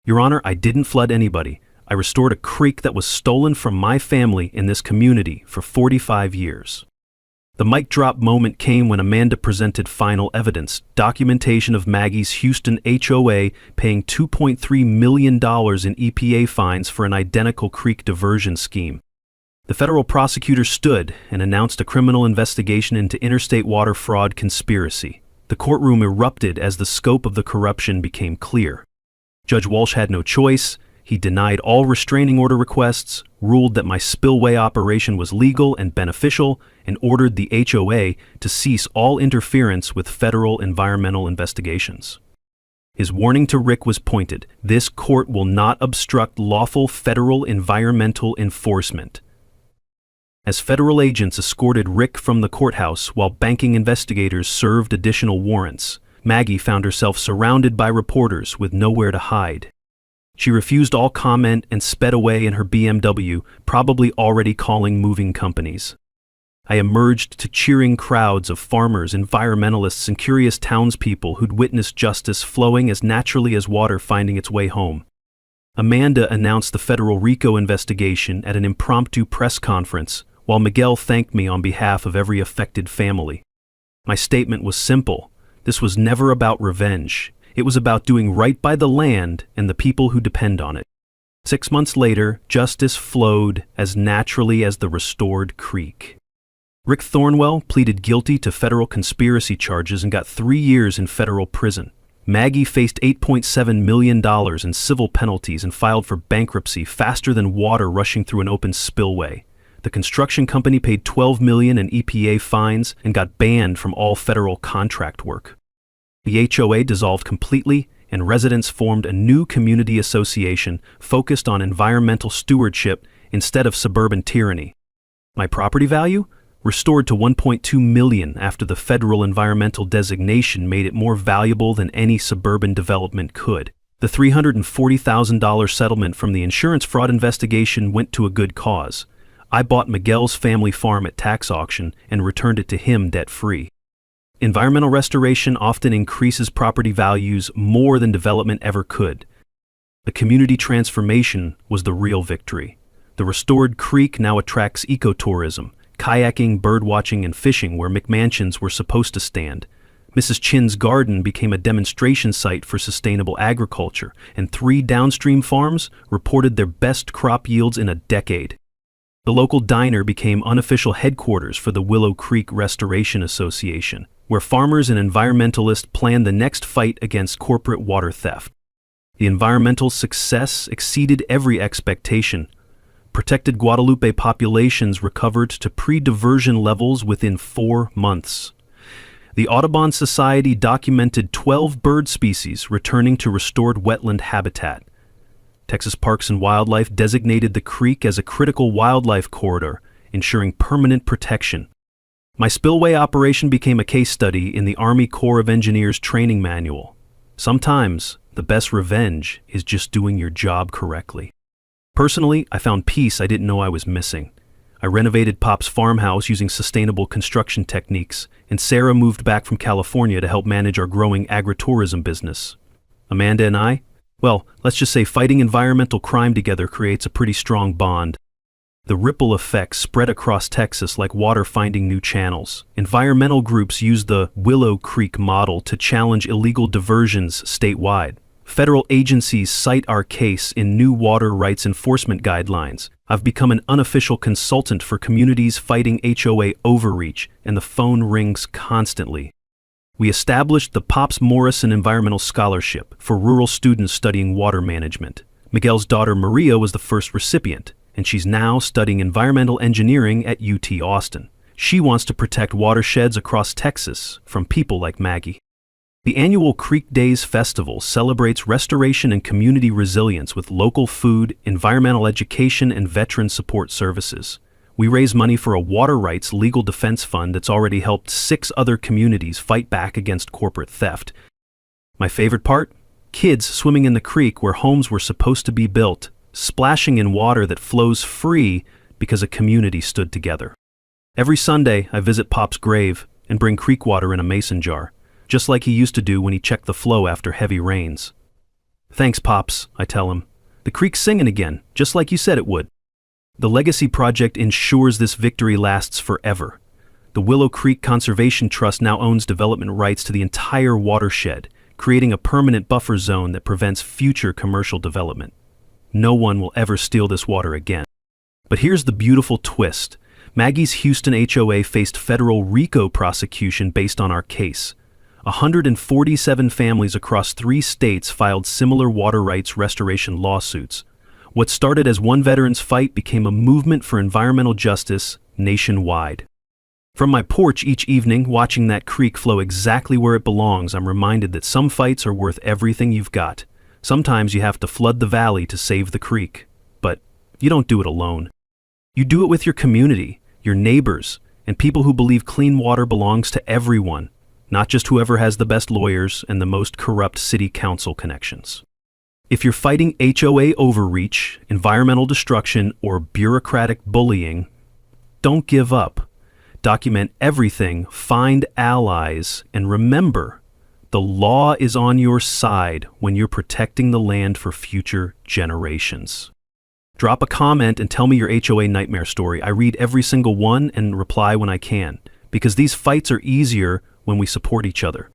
"Your Honor, I didn't flood anybody. I restored a creek that was stolen from my family in this community for 45 years. The mic drop moment came when Amanda presented final evidence, documentation of Maggie's Houston HOA paying $2.3 million in EPA fines for an identical creek diversion scheme. The federal prosecutor stood and announced a criminal investigation into interstate water fraud conspiracy. The courtroom erupted as the scope of the corruption became clear. Judge Walsh had no choice. He denied all restraining order requests, ruled that my spillway operation was legal and beneficial, and ordered the HOA to cease all interference with federal environmental investigations. His warning to Rick was pointed. This court will not obstruct lawful federal environmental enforcement. As federal agents escorted Rick from the courthouse while banking investigators served additional warrants, Maggie found herself surrounded by reporters with nowhere to hide. She refused all comment and sped away in her BMW, probably already calling moving companies. I emerged to cheering crowds of farmers, environmentalists, and curious townspeople who'd witnessed justice flowing as naturally as water finding its way home. Amanda announced the federal RICO investigation at an impromptu press conference, while Miguel thanked me on behalf of every affected family. My statement was simple. This was never about revenge. It was about doing right by the land and the people who depend on it. 6 months later, justice flowed as naturally as the restored creek. Rick Thornwell pleaded guilty to federal conspiracy charges and got 3 years in federal prison. Maggie faced $8.7 million in civil penalties and filed for bankruptcy faster than water rushing through an open spillway. The construction company paid $12 million in EPA fines and got banned from all federal contract work. The HOA dissolved completely, and residents formed a new community association focused on environmental stewardship instead of suburban tyranny. My property value? restored to $1.2 million after the federal environmental designation made it more valuable than any suburban development could. The $340,000 settlement from the insurance fraud investigation went to a good cause. I bought Miguel's family farm at tax auction and returned it to him debt-free. Environmental restoration often increases property values more than development ever could. The community transformation was the real victory. The restored creek now attracts ecotourism, kayaking, birdwatching, and fishing where McMansions were supposed to stand. Mrs. Chin's garden became a demonstration site for sustainable agriculture, and 3 downstream farms reported their best crop yields in a decade. The local diner became unofficial headquarters for the Willow Creek Restoration Association, where farmers and environmentalists planned the next fight against corporate water theft. The environmental success exceeded every expectation. Protected Guadalupe populations recovered to pre-diversion levels within 4 months. The Audubon Society documented 12 bird species returning to restored wetland habitat. Texas Parks and Wildlife designated the creek as a critical wildlife corridor, ensuring permanent protection. My spillway operation became a case study in the Army Corps of Engineers training manual. Sometimes, the best revenge is just doing your job correctly. Personally, I found peace I didn't know I was missing. I renovated Pop's farmhouse using sustainable construction techniques, and Sarah moved back from California to help manage our growing agritourism business. Amanda and I, well, let's just say fighting environmental crime together creates a pretty strong bond. The ripple effects spread across Texas like water finding new channels. Environmental groups use the Willow Creek model to challenge illegal diversions statewide. Federal agencies cite our case in new water rights enforcement guidelines. I've become an unofficial consultant for communities fighting HOA overreach, and the phone rings constantly. We established the Pops Morrison Environmental Scholarship for rural students studying water management. Miguel's daughter Maria was the first recipient, and she's now studying environmental engineering at UT Austin. She wants to protect watersheds across Texas from people like Maggie. The annual Creek Days Festival celebrates restoration and community resilience with local food, environmental education, and veteran support services. We raise money for a water rights legal defense fund that's already helped 6 other communities fight back against corporate theft. My favorite part? Kids swimming in the creek where homes were supposed to be built, splashing in water that flows free because a community stood together. Every Sunday, I visit Pop's grave and bring creek water in a mason jar, just like he used to do when he checked the flow after heavy rains. Thanks, Pops, I tell him. The creek's singing again, just like you said it would. The Legacy Project ensures this victory lasts forever. The Willow Creek Conservation Trust now owns development rights to the entire watershed, creating a permanent buffer zone that prevents future commercial development. No one will ever steal this water again. But here's the beautiful twist. Maggie's Houston HOA faced federal RICO prosecution based on our case. 147 families across 3 states filed similar water rights restoration lawsuits. What started as one veteran's fight became a movement for environmental justice nationwide. From my porch each evening, watching that creek flow exactly where it belongs, I'm reminded that some fights are worth everything you've got. Sometimes you have to flood the valley to save the creek. But you don't do it alone. You do it with your community, your neighbors, and people who believe clean water belongs to everyone, not just whoever has the best lawyers and the most corrupt city council connections. If you're fighting HOA overreach, environmental destruction, or bureaucratic bullying, don't give up. Document everything, find allies, and remember, the law is on your side when you're protecting the land for future generations. Drop a comment and tell me your HOA nightmare story. I read every single one and reply when I can, because these fights are easier when we support each other.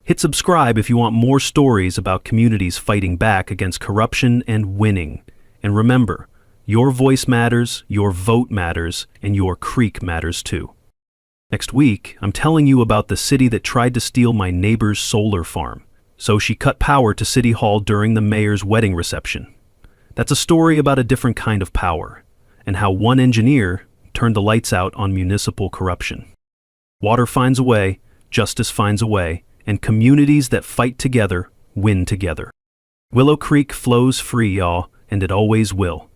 Hit subscribe if you want more stories about communities fighting back against corruption and winning. And remember, your voice matters, your vote matters, and your creek matters too. Next week, I'm telling you about the city that tried to steal my neighbor's solar farm, so she cut power to City Hall during the mayor's wedding reception. That's a story about a different kind of power, and how one engineer turned the lights out on municipal corruption. Water finds a way, justice finds a way, and communities that fight together win together. Willow Creek flows free, y'all, and it always will.